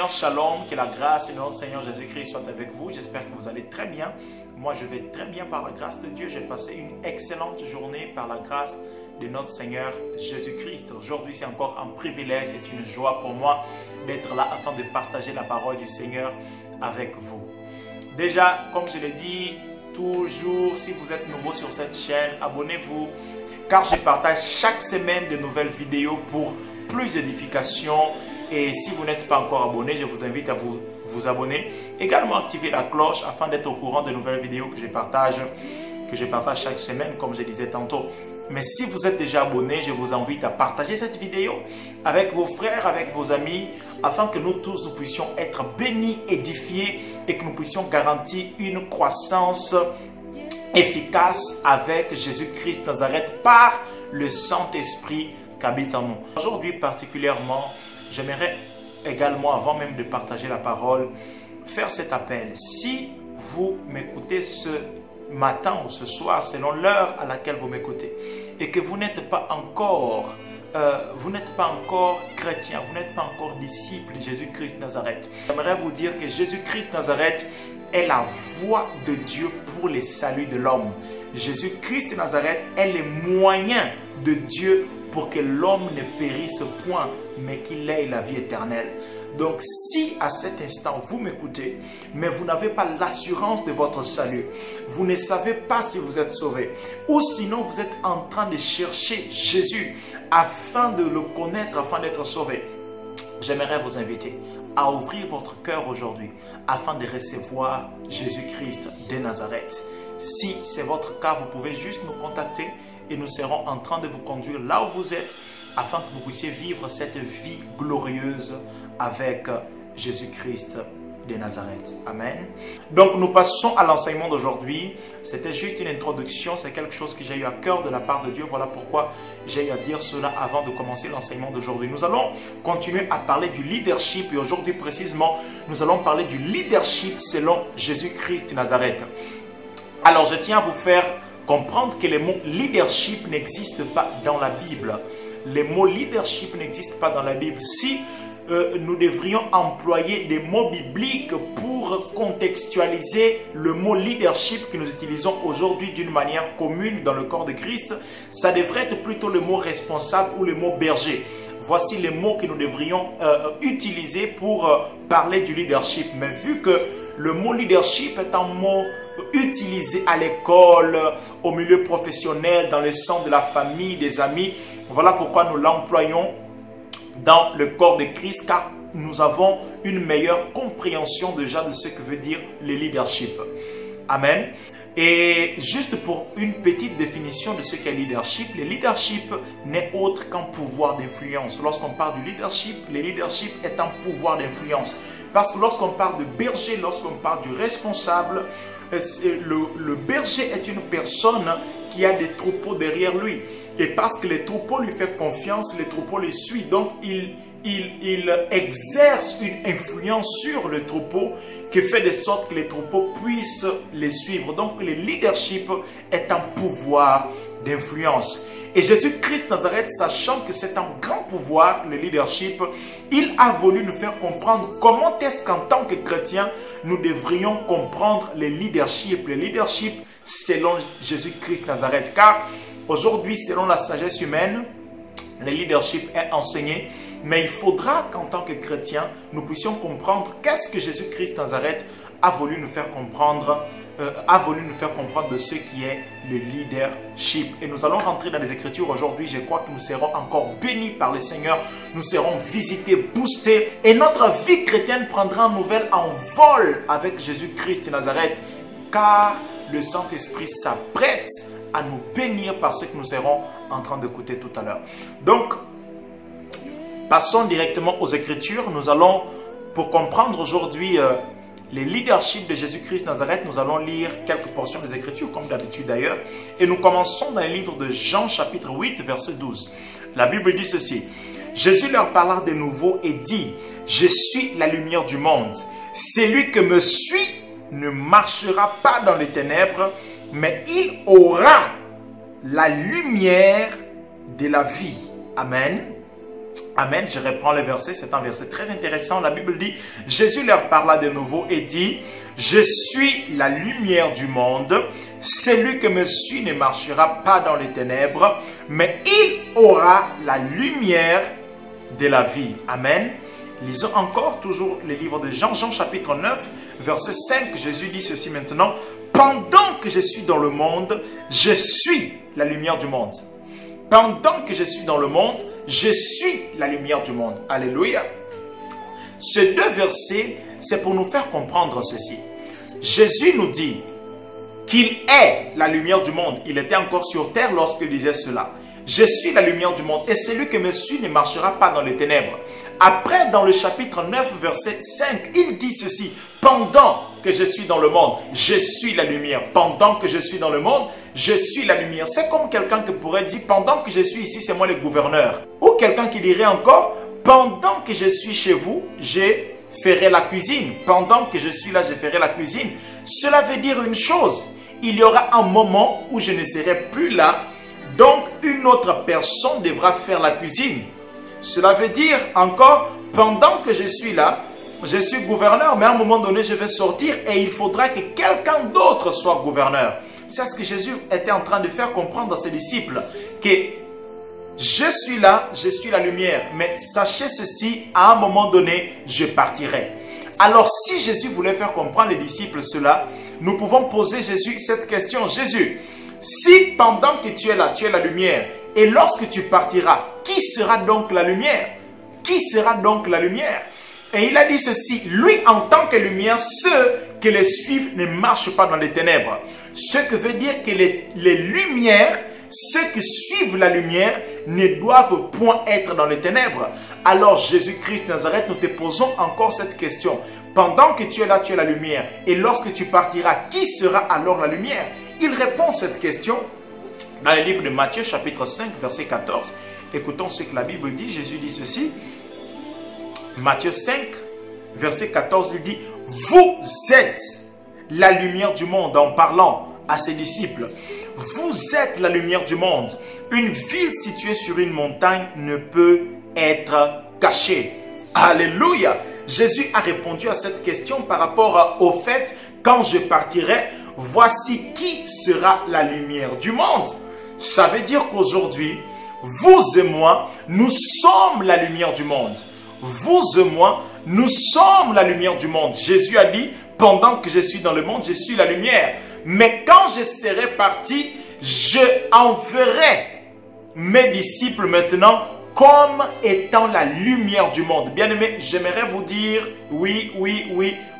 bien, shalom, que la grâce de notre Seigneur Jésus-Christ soit avec vous. J'espère que vous allez très bien. Moi, je vais très bien par la grâce de Dieu. J'ai passé une excellente journée par la grâce de notre Seigneur Jésus-Christ. Aujourd'hui, c'est encore un privilège, c'est une joie pour moi d'être là afin de partager la parole du Seigneur avec vous. Déjà, comme je l'ai dit, toujours, si vous êtes nouveau sur cette chaîne, abonnez-vous, car je partage chaque semaine de nouvelles vidéos pour plus d'édification. Et si vous n'êtes pas encore abonné, je vous invite à vous abonner. Également, activer la cloche afin d'être au courant de nouvelles vidéos que je partage chaque semaine, comme je disais tantôt. Mais si vous êtes déjà abonné, je vous invite à partager cette vidéo avec vos frères, avec vos amis, afin que nous tous, nous puissions être bénis, édifiés et que nous puissions garantir une croissance efficace avec Jésus-Christ Nazareth par le Saint-Esprit qui habite en nous. Aujourd'hui particulièrement, j'aimerais également, avant même de partager la parole, faire cet appel. Si vous m'écoutez ce matin ou ce soir, selon l'heure à laquelle vous m'écoutez, et que vous n'êtes pas encore chrétien, vous n'êtes pas encore disciple de Jésus-Christ Nazareth, j'aimerais vous dire que Jésus-Christ Nazareth est la voie de Dieu pour le salut de l'homme. Jésus-Christ Nazareth est le moyen de Dieu pour que l'homme ne périsse point, mais qu'il ait la vie éternelle. Donc si à cet instant vous m'écoutez, mais vous n'avez pas l'assurance de votre salut, vous ne savez pas si vous êtes sauvé, ou sinon vous êtes en train de chercher Jésus afin de le connaître, afin d'être sauvé, j'aimerais vous inviter à ouvrir votre cœur aujourd'hui afin de recevoir Jésus-Christ de Nazareth. Si c'est votre cas, vous pouvez juste nous contacter et nous serons en train de vous conduire là où vous êtes afin que vous puissiez vivre cette vie glorieuse avec Jésus-Christ de Nazareth. Amen. Donc nous passons à l'enseignement d'aujourd'hui. C'était juste une introduction, c'est quelque chose que j'ai eu à cœur de la part de Dieu. Voilà pourquoi j'ai eu à dire cela avant de commencer l'enseignement d'aujourd'hui. Nous allons continuer à parler du leadership et aujourd'hui précisément, nous allons parler du leadership selon Jésus-Christ de Nazareth. Alors je tiens à vous faire comprendre que le mot leadership n'existe pas dans la Bible. Le mot leadership n'existe pas dans la Bible. Si nous devrions employer des mots bibliques pour contextualiser le mot leadership que nous utilisons aujourd'hui d'une manière commune dans le corps de Christ, ça devrait être plutôt le mot responsable ou le mot berger. Voici les mots que nous devrions utiliser pour parler du leadership. Mais vu que le mot leadership est un mot utilisé à l'école, au milieu professionnel, dans le sein de la famille, des amis, voilà pourquoi nous l'employons dans le corps de Christ, car nous avons une meilleure compréhension déjà de ce que veut dire le leadership. Amen. Et juste pour une petite définition de ce qu'est le leadership n'est autre qu'un pouvoir d'influence. Lorsqu'on parle du leadership, le leadership est un pouvoir d'influence. Parce que lorsqu'on parle de berger, lorsqu'on parle du responsable, le berger est une personne qui a des troupeaux derrière lui. Et parce que les troupeaux lui font confiance, les troupeaux les suivent. Donc, il exerce une influence sur le troupeau qui fait de sorte que les troupeaux puissent les suivre. Donc, le leadership est un pouvoir d'influence. Et Jésus-Christ Nazareth, sachant que c'est un grand pouvoir, le leadership, il a voulu nous faire comprendre comment est-ce qu'en tant que chrétiens, nous devrions comprendre le leadership. Le leadership selon Jésus-Christ Nazareth. Car aujourd'hui, selon la sagesse humaine, le leadership est enseigné, mais il faudra qu'en tant que chrétiens, nous puissions comprendre qu'est-ce que Jésus-Christ Nazareth a voulu nous faire comprendre, de ce qui est le leadership. Et nous allons rentrer dans les Écritures aujourd'hui. Je crois que nous serons encore bénis par le Seigneur. Nous serons visités, boostés, et notre vie chrétienne prendra un nouvel envol avec Jésus-Christ Nazareth, car le Saint-Esprit s'apprête à nous bénir par ce que nous serons en train d'écouter tout à l'heure. Donc, passons directement aux Écritures. Nous allons, pour comprendre aujourd'hui le leadership de Jésus-Christ Nazareth, nous allons lire quelques portions des Écritures, comme d'habitude d'ailleurs. Et nous commençons dans le livre de Jean, chapitre 8, verset 12. La Bible dit ceci. Jésus leur parla de nouveau et dit, « Je suis la lumière du monde. Celui qui me suit ne marchera pas dans les ténèbres, mais il aura la lumière de la vie. » Amen. Amen. Je reprends le verset. C'est un verset très intéressant. La Bible dit, Jésus leur parla de nouveau et dit, je suis la lumière du monde. Celui qui me suit ne marchera pas dans les ténèbres, mais il aura la lumière de la vie. Amen. Lisons encore toujours le livre de Jean, Jean chapitre 9, verset 5. Jésus dit ceci maintenant. Pendant que je suis dans le monde, je suis la lumière du monde. Pendant que je suis dans le monde, je suis la lumière du monde. Alléluia. Ces deux versets, c'est pour nous faire comprendre ceci. Jésus nous dit qu'il est la lumière du monde. Il était encore sur terre lorsqu'il disait cela. Je suis la lumière du monde et celui qui me suit ne marchera pas dans les ténèbres. Après, dans le chapitre 9, verset 5, il dit ceci. Pendant que je suis dans le monde, je suis la lumière. Pendant que je suis dans le monde, je suis la lumière. C'est comme quelqu'un qui pourrait dire, pendant que je suis ici, c'est moi le gouverneur. Ou quelqu'un qui dirait encore, pendant que je suis chez vous, je ferai la cuisine. Pendant que je suis là, je ferai la cuisine. Cela veut dire une chose. Il y aura un moment où je ne serai plus là. Donc, une autre personne devra faire la cuisine. Cela veut dire encore, pendant que je suis là, je suis gouverneur, mais à un moment donné, je vais sortir et il faudra que quelqu'un d'autre soit gouverneur. C'est ce que Jésus était en train de faire comprendre à ses disciples, que je suis là, je suis la lumière, mais sachez ceci, à un moment donné, je partirai. Alors, si Jésus voulait faire comprendre les disciples cela, nous pouvons poser Jésus cette question. Jésus, si pendant que tu es là, tu es la lumière, et lorsque tu partiras, qui sera donc la lumière? Qui sera donc la lumière? Et il a dit ceci, lui en tant que lumière, ceux qui le suivent ne marchent pas dans les ténèbres. Ce que veut dire que les lumières, ceux qui suivent la lumière, ne doivent point être dans les ténèbres. Alors Jésus-Christ Nazareth, nous te posons encore cette question. Pendant que tu es là, tu es la lumière. Et lorsque tu partiras, qui sera alors la lumière? Il répond cette question dans le livre de Matthieu, chapitre 5, verset 14. Écoutons ce que la Bible dit. Jésus dit ceci. Matthieu 5, verset 14, il dit, « Vous êtes la lumière du monde » en parlant à ses disciples. « Vous êtes la lumière du monde. Une ville située sur une montagne ne peut être cachée. » Alléluia! Jésus a répondu à cette question par rapport au fait, quand je partirai, voici qui sera la lumière du monde. Ça veut dire qu'aujourd'hui, vous et moi, nous sommes la lumière du monde. Vous et moi, nous sommes la lumière du monde. Jésus a dit, pendant que je suis dans le monde, je suis la lumière. Mais quand je serai parti, je enverrai mes disciples maintenant comme étant la lumière du monde. Bien-aimés, j'aimerais vous dire, oui,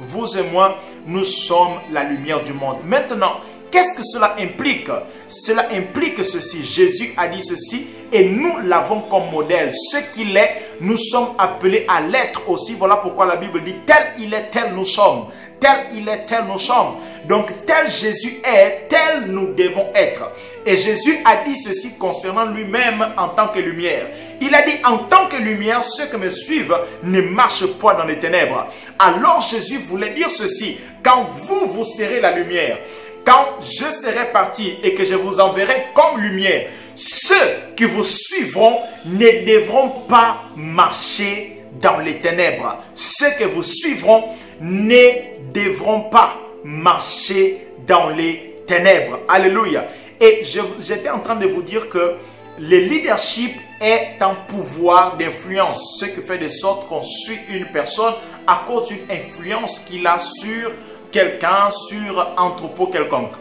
vous et moi, nous sommes la lumière du monde. Maintenant, qu'est-ce que cela implique? Cela implique ceci. Jésus a dit ceci et nous l'avons comme modèle. Ce qu'il est, nous sommes appelés à l'être aussi. Voilà pourquoi la Bible dit, tel il est, tel nous sommes. Tel il est, tel nous sommes. Donc, tel Jésus est, tel nous devons être. Et Jésus a dit ceci concernant lui-même en tant que lumière. Il a dit, en tant que lumière, ceux qui me suivent ne marchent pas dans les ténèbres. Alors Jésus voulait dire ceci, quand vous serez la lumière, quand je serai parti et que je vous enverrai comme lumière, ceux qui vous suivront ne devront pas marcher dans les ténèbres. Ceux qui vous suivront ne devront pas marcher dans les ténèbres. Alléluia. Et j'étais en train de vous dire que le leadership est un pouvoir d'influence. Ce qui fait de sorte qu'on suit une personne à cause d'une influence qu'il a sur quelqu'un, sur un troupeau quelconque.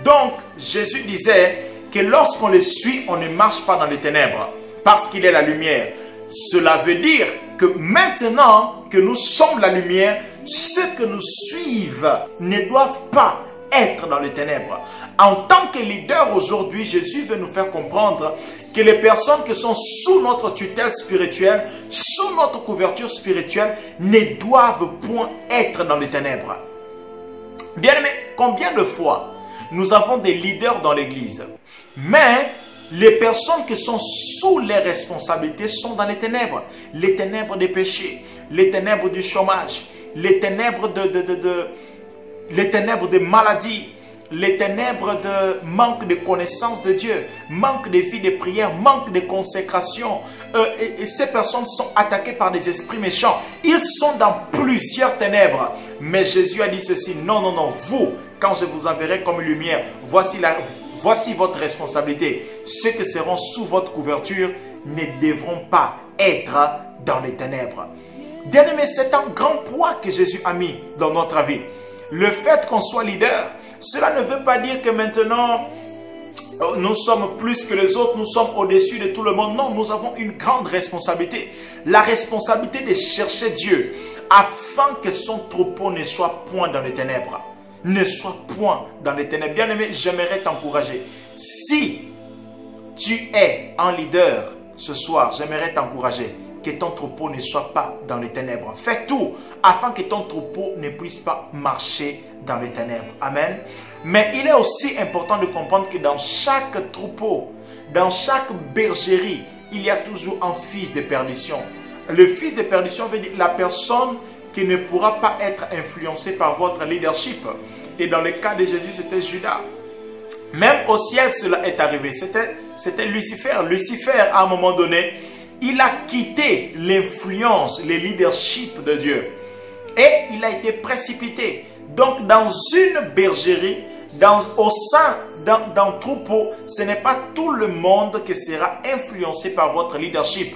Donc, Jésus disait que lorsqu'on le suit, on ne marche pas dans les ténèbres parce qu'il est la lumière. Cela veut dire que maintenant que nous sommes la lumière, ceux que nous suivent ne doivent pas être dans les ténèbres. En tant que leader aujourd'hui, Jésus veut nous faire comprendre que les personnes qui sont sous notre tutelle spirituelle, sous notre couverture spirituelle, ne doivent point être dans les ténèbres. Bien-aimés, combien de fois nous avons des leaders dans l'église, mais les personnes qui sont sous les responsabilités sont dans les ténèbres des péchés, les ténèbres du chômage, les ténèbres des maladies, les ténèbres de manque de connaissance de Dieu, manque de vie de prière, manque de consécration. Et ces personnes sont attaquées par des esprits méchants. Ils sont dans plusieurs ténèbres. Mais Jésus a dit ceci, non, non, non, vous, quand je vous enverrai comme lumière, voici votre responsabilité. Ceux qui seront sous votre couverture ne devront pas être dans les ténèbres. Bien-aimé, c'est un grand poids que Jésus a mis dans notre vie. Le fait qu'on soit leader, cela ne veut pas dire que maintenant nous sommes plus que les autres, nous sommes au-dessus de tout le monde. Non, nous avons une grande responsabilité. La responsabilité de chercher Dieu afin que son troupeau ne soit point dans les ténèbres. Ne soit point dans les ténèbres. Bien-aimé, j'aimerais t'encourager. Si tu es un leader ce soir, j'aimerais t'encourager que ton troupeau ne soit pas dans les ténèbres. Fais tout afin que ton troupeau ne puisse pas marcher dans les ténèbres. Amen. Mais il est aussi important de comprendre que dans chaque troupeau, dans chaque bergerie, il y a toujours un fils de perdition. Le fils de perdition veut dire la personne qui ne pourra pas être influencée par votre leadership. Et dans le cas de Jésus, c'était Judas. Même au ciel, cela est arrivé. C'était Lucifer. Lucifer, à un moment donné, il a quitté l'influence, le leadership de Dieu. Et il a été précipité. Donc, dans une bergerie, au sein d'un troupeau, ce n'est pas tout le monde qui sera influencé par votre leadership.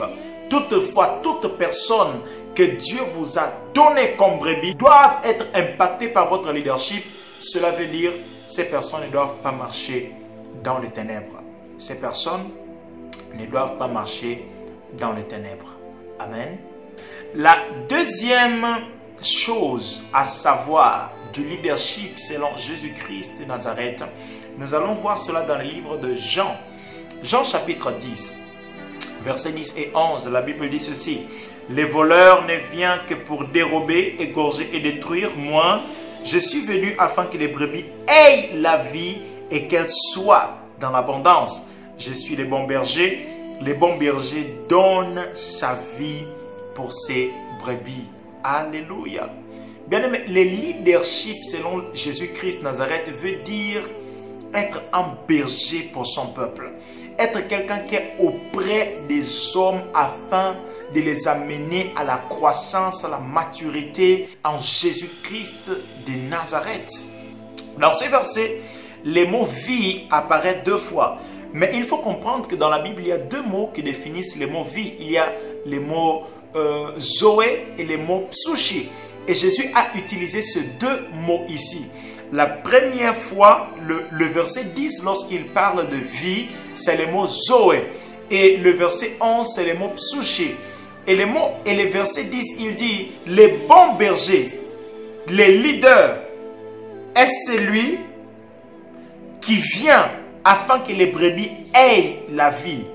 Toutefois, toute personne que Dieu vous a donné comme brebis doivent être impactées par votre leadership. Cela veut dire que ces personnes ne doivent pas marcher dans les ténèbres. Ces personnes ne doivent pas marcher dans les ténèbres. Amen. La deuxième chose à savoir du leadership selon Jésus-Christ de Nazareth, nous allons voir cela dans le livre de Jean. Jean chapitre 10, versets 10 et 11, la Bible dit ceci. Les voleurs ne viennent que pour dérober, égorger et détruire. Moi, je suis venu afin que les brebis aient la vie et qu'elles soient dans l'abondance. Je suis le bon berger. Le bon berger donne sa vie pour ses brebis. Alléluia. Bien aimé, le leadership selon Jésus-Christ Nazareth veut dire être un berger pour son peuple. Être quelqu'un qui est auprès des hommes afin de les amener à la croissance, à la maturité en Jésus-Christ de Nazareth. Dans ces versets, le mot vie apparaît deux fois. Mais il faut comprendre que dans la Bible, il y a deux mots qui définissent le mot vie. Il y a les mots Zoé et les mots Psushi. Et Jésus a utilisé ces deux mots ici. La première fois, le verset 10, lorsqu'il parle de vie, c'est le mot Zoé. Et le verset 11, c'est le mot Psushi. Et le verset 10, il dit, le bon berger, le leader, est celui qui vient afin que les brebis aient la vie.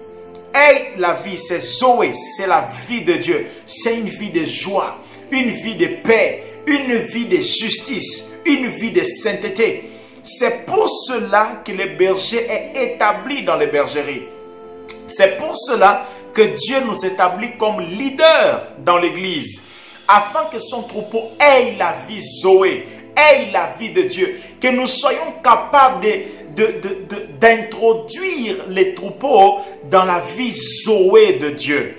Aient la vie, c'est Zoé, c'est la vie de Dieu. C'est une vie de joie, une vie de paix, une vie de justice, une vie de sainteté. C'est pour cela que le berger est établi dans les bergeries. C'est pour cela que Dieu nous établit comme leaders dans l'église, afin que son troupeau ait la vie Zoé, ait la vie de Dieu, que nous soyons capables d'introduire les troupeaux dans la vie Zoé de Dieu.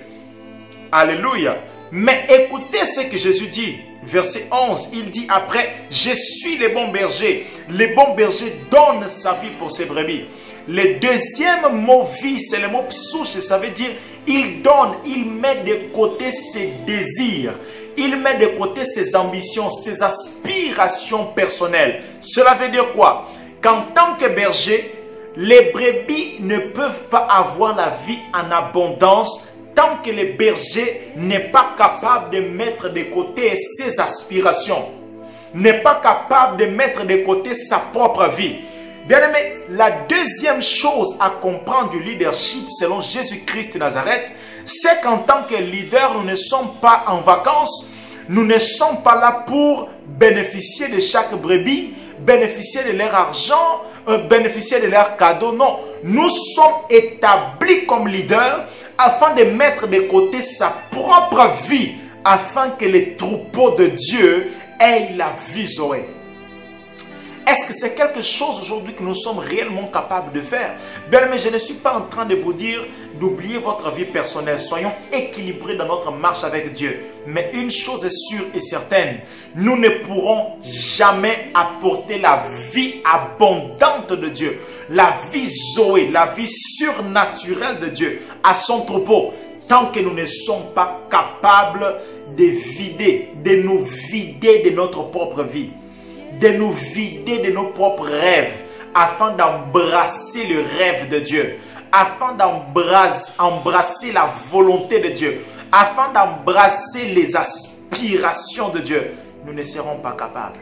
Alléluia. Mais écoutez ce que Jésus dit, verset 11, il dit après, je suis le bon berger. Le bon berger donne sa vie pour ses brebis. Le deuxième mot vie, c'est le mot psouche, ça veut dire il donne, il met de côté ses désirs, il met de côté ses ambitions, ses aspirations personnelles. Cela veut dire quoi? Qu'en tant que berger, les brebis ne peuvent pas avoir la vie en abondance tant que le berger n'est pas capable de mettre de côté ses aspirations, n'est pas capable de mettre de côté sa propre vie. Bien aimé, la deuxième chose à comprendre du leadership selon Jésus-Christ de Nazareth, c'est qu'en tant que leader, nous ne sommes pas en vacances, nous ne sommes pas là pour bénéficier de chaque brebis, bénéficier de leur argent, bénéficier de leurs cadeaux. Non, nous sommes établis comme leaders afin de mettre de côté sa propre vie, afin que les troupeaux de Dieu aient la vie Zoé. est-ce que c'est quelque chose aujourd'hui que nous sommes réellement capables de faire? Bien, mais je ne suis pas en train de vous dire d'oublier votre vie personnelle. Soyons équilibrés dans notre marche avec Dieu. Mais une chose est sûre et certaine, nous ne pourrons jamais apporter la vie abondante de Dieu, la vie Zoé, la vie surnaturelle de Dieu à son troupeau, tant que nous ne sommes pas capables de nous vider de notre propre vie, de nous vider de nos propres rêves, afin d'embrasser le rêve de Dieu, afin d'embrasser la volonté de Dieu, afin d'embrasser les aspirations de Dieu. Nous ne serons pas capables.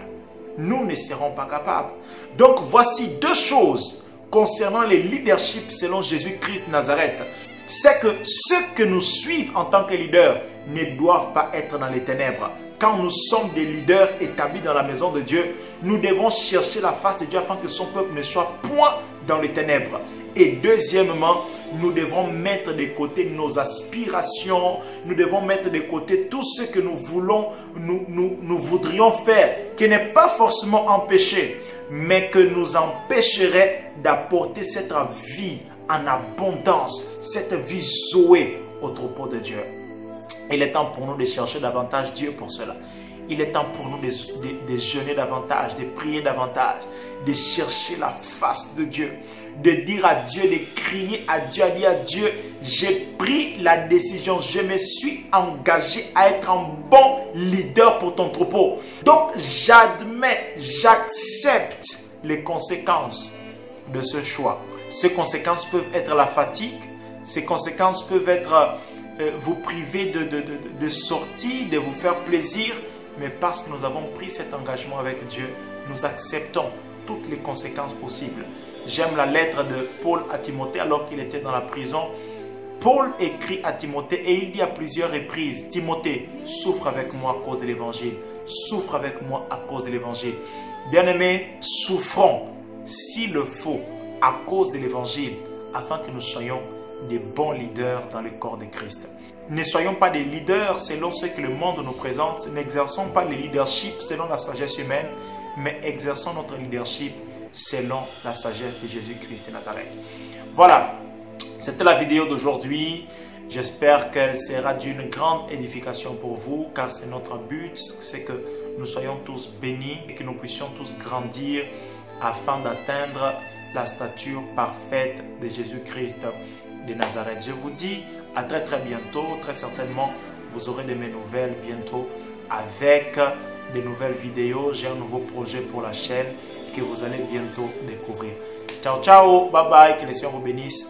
Nous ne serons pas capables. Donc voici deux choses concernant les leaderships selon Jésus-Christ de Nazareth. C'est que ceux que nous suivons en tant que leaders ne doivent pas être dans les ténèbres. Quand nous sommes des leaders établis dans la maison de Dieu, nous devons chercher la face de Dieu afin que son peuple ne soit point dans les ténèbres. Et deuxièmement, nous devons mettre de côté nos aspirations, nous devons mettre de côté tout ce que nous voulons, nous voudrions faire, qui n'est pas forcément un péché, mais que nous empêcherait d'apporter cette vie en abondance, cette vie Zoé au troupeau de Dieu. Il est temps pour nous de chercher davantage Dieu pour cela. Il est temps pour nous de jeûner davantage, de prier davantage, de chercher la face de Dieu, de dire à Dieu, de crier à Dieu, à dire à Dieu, j'ai pris la décision, je me suis engagé à être un bon leader pour ton troupeau. Donc j'admets, j'accepte les conséquences de ce choix. Ces conséquences peuvent être la fatigue, ces conséquences peuvent être vous priver de sortir, de vous faire plaisir, mais parce que nous avons pris cet engagement avec Dieu, nous acceptons toutes les conséquences possibles. J'aime la lettre de Paul à Timothée alors qu'il était dans la prison. Paul écrit à Timothée et il dit à plusieurs reprises, Timothée, souffre avec moi à cause de l'évangile. Souffre avec moi à cause de l'évangile. Bien-aimés, souffrons s'il le faut à cause de l'évangile afin que nous soyons des bons leaders dans le corps de Christ. Ne soyons pas des leaders selon ce que le monde nous présente. N'exerçons pas le leadership selon la sagesse humaine, mais exerçons notre leadership selon la sagesse de Jésus-Christ de Nazareth. Voilà, c'était la vidéo d'aujourd'hui. J'espère qu'elle sera d'une grande édification pour vous, car c'est notre but, c'est que nous soyons tous bénis et que nous puissions tous grandir afin d'atteindre la stature parfaite de Jésus-Christ de Nazareth. Je vous dis à très bientôt. Très certainement, vous aurez de mes nouvelles bientôt avec des nouvelles vidéos. J'ai un nouveau projet pour la chaîne que vous allez bientôt découvrir. Ciao, ciao, bye bye, que le Seigneur vous bénisse.